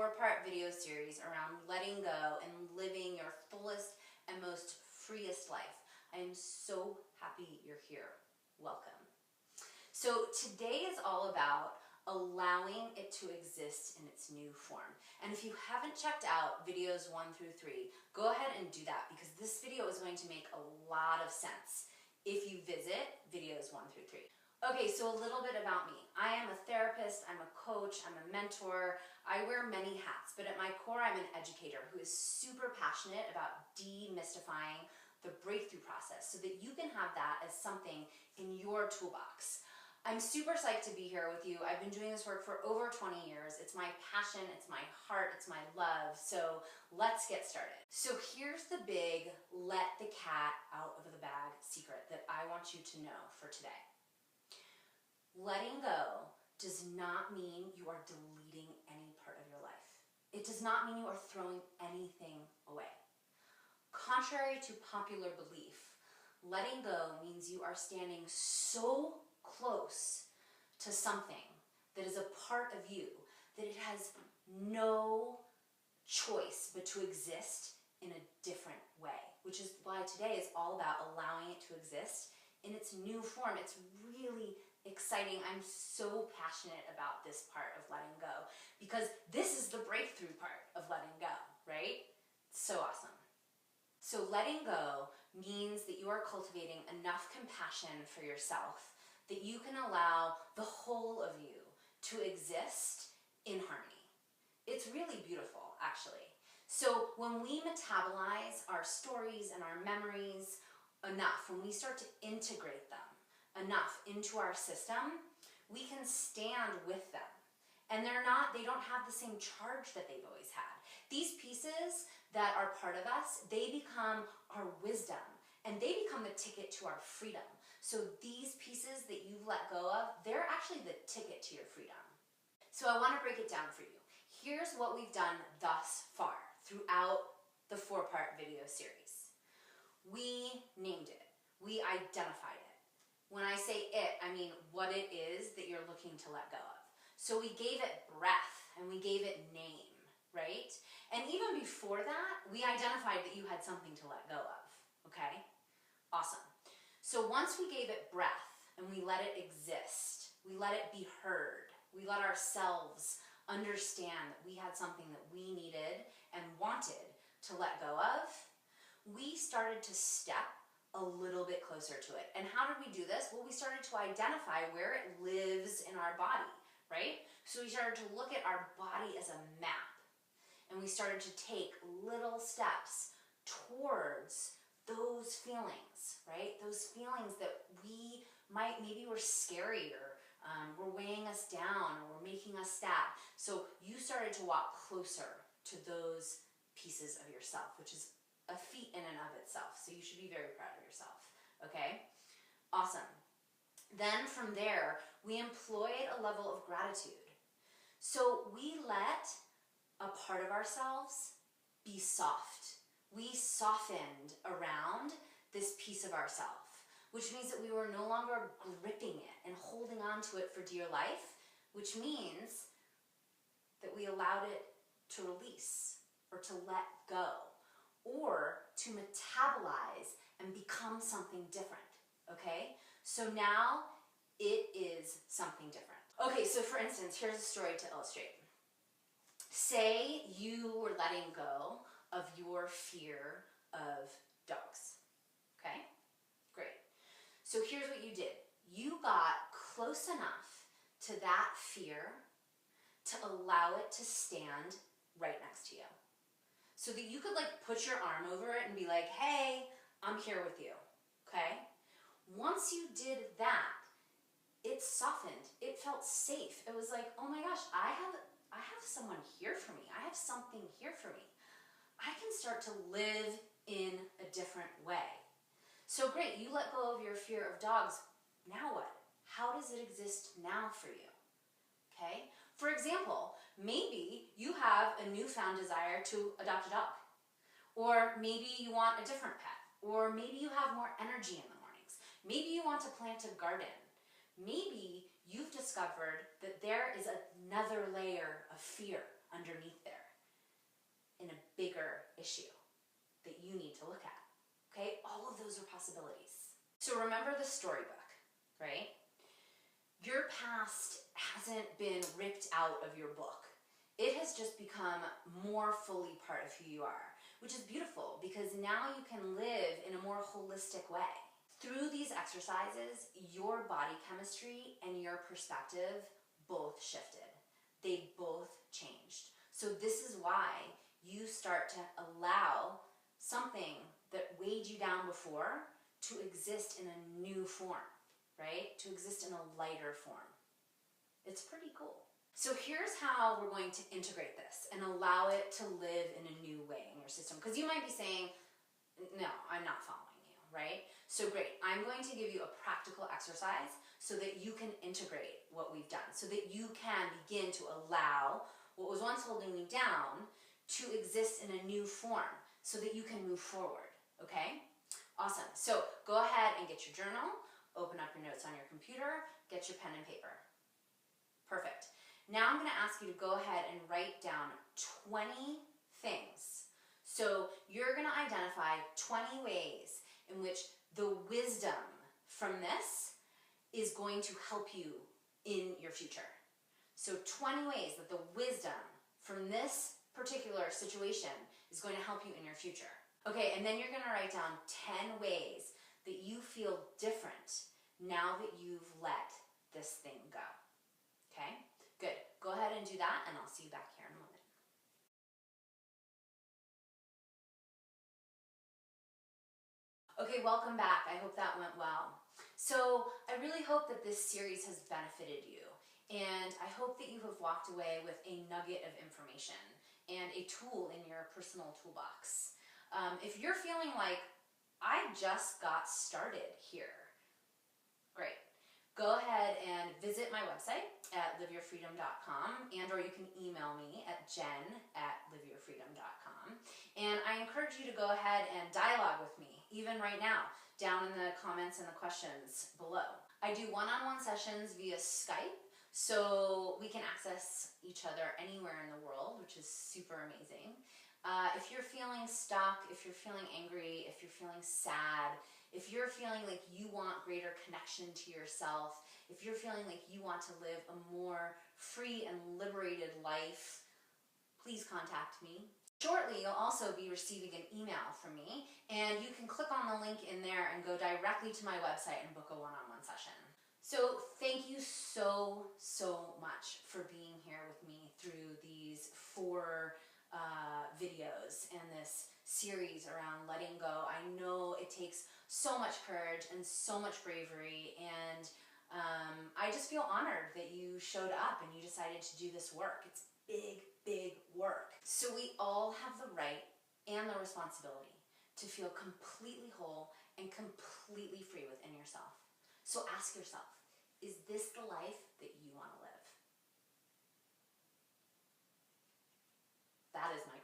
4-part video series around letting go and living your fullest and most freest life. I am so happy you're here. Welcome. So today is all about allowing it to exist in its new form. And if you haven't checked out videos 1 through 3, go ahead and do that, because this video is going to make a lot of sense if you visit videos 1 through 3. Okay, so a little bit about me. I am a therapist, I'm a coach, I'm a mentor. I wear many hats, but at my core, I'm an educator who is super passionate about demystifying the breakthrough process so that you can have that as something in your toolbox. I'm super psyched to be here with you. I've been doing this work for over 20 years. It's my passion, it's my heart, it's my love. So let's get started. So here's the big let the cat out of the bag secret that I want you to know for today. Letting go does not mean you are deleting any part of your life. It does not mean you are throwing anything away. Contrary to popular belief, letting go means you are standing so close to something that is a part of you that it has no choice but to exist in a different way, which is why today is all about allowing it to exist in its new form. It's really exciting. I'm so passionate about this part of letting go because this is the breakthrough part of letting go, right? It's so awesome. So letting go means that you are cultivating enough compassion for yourself that you can allow the whole of you to exist in harmony. It's really beautiful, actually. So when we metabolize our stories and our memories enough, when we start to integrate them enough into our system, we can stand with them. And they don't have the same charge that they've always had. These pieces that are part of us, they become our wisdom, and they become the ticket to our freedom. So these pieces that you've let go of, they're actually the ticket to your freedom. So I want to break it down for you. Here's what we've done thus far throughout the 4-part video series. We named it. We identified it. When I say it, I mean what it is that you're looking to let go of. So we gave it breath and we gave it name, right? And even before that, we identified that you had something to let go of, okay? Awesome. So once we gave it breath and we let it exist, we let it be heard, we let ourselves understand that we had something that we needed and wanted to let go of, we started to step a little bit closer to it. And how did we do this? Well, we started to identify where it lives in our body, right? So we started to look at our body as a map, and we started to take little steps towards those feelings, right? Those feelings that maybe were scary or were weighing us down or were making us sad. So you started to walk closer to those pieces of yourself, which is a feat in and of itself. So you should be very proud of yourself, okay? Awesome. Then from there, we employed a level of gratitude. So we let a part of ourselves be soft. We softened around this piece of ourselves, which means that we were no longer gripping it and holding on to it for dear life, which means that we allowed it to release or to let go or to metabolize and become something different, okay? So now it is something different. Okay, so for instance, here's a story to illustrate. Say you were letting go of your fear of dogs, okay? Great. So here's what you did. You got close enough to that fear to allow it to stand right next to you. So that you could put your arm over it and be like, hey, I'm here with you, okay? Once you did that, it softened. It felt safe. It was like, oh my gosh, I have someone here for me. I have something here for me. I can start to live in a different way. So great, you let go of your fear of dogs. Now what? How does it exist now for you? Okay? For example, maybe you have a newfound desire to adopt a dog. Or maybe you want a different pet. Or maybe you have more energy in the mornings. Maybe you want to plant a garden. Maybe you've discovered that there is another layer of fear underneath there. in a bigger issue that you need to look at. Okay, all of those are possibilities. So remember the storybook, right? Your past hasn't been ripped out of your book. It has just become more fully part of who you are, which is beautiful because now you can live in a more holistic way. Through these exercises, your body chemistry and your perspective both shifted. They both changed. So this is why you start to allow something that weighed you down before to exist in a new form, right? To exist in a lighter form. It's pretty cool. So here's how we're going to integrate this and allow it to live in a new way in your system. Because you might be saying, no, I'm not following you, right? So great, I'm going to give you a practical exercise so that you can integrate what we've done, so that you can begin to allow what was once holding you down to exist in a new form so that you can move forward, okay? Awesome. So go ahead and get your journal, open up your notes on your computer, get your pen and paper. Perfect. Now I'm going to ask you to go ahead and write down 20 things. So you're going to identify 20 ways in which the wisdom from this is going to help you in your future. So 20 ways that the wisdom from this particular situation is going to help you in your future. Okay, and then you're going to write down 10 ways that you feel different now that you've let this thing go. Okay, good. Go ahead and do that, and I'll see you back here in a moment. Okay, welcome back. I hope that went well. So I really hope that this series has benefited you, and I hope that you have walked away with a nugget of information and a tool in your personal toolbox. If you're feeling like, I just got started here, great. Go ahead and visit my website at liveyourfreedom.com, and or you can email me at jen@liveyourfreedom.com. And I encourage you to go ahead and dialogue with me, even right now, down in the comments and the questions below. I do one-on-one sessions via Skype, so we can access each other anywhere in the world, which is super amazing. If you're feeling stuck, if you're feeling angry, if you're feeling sad, if you're feeling like you want greater connection to yourself, if you're feeling like you want to live a more free and liberated life, please contact me. Shortly, you'll also be receiving an email from me, and you can click on the link in there and go directly to my website and book a one-on-one session. So thank you so much for being here with me through these 4 videos and this series around letting go. I know it takes so much courage and so much bravery, and I just feel honored that you showed up and you decided to do this work. It's big work. So we all have the right and the responsibility to feel completely whole and completely free within yourself. So ask yourself, is this the life that you want to live? That is my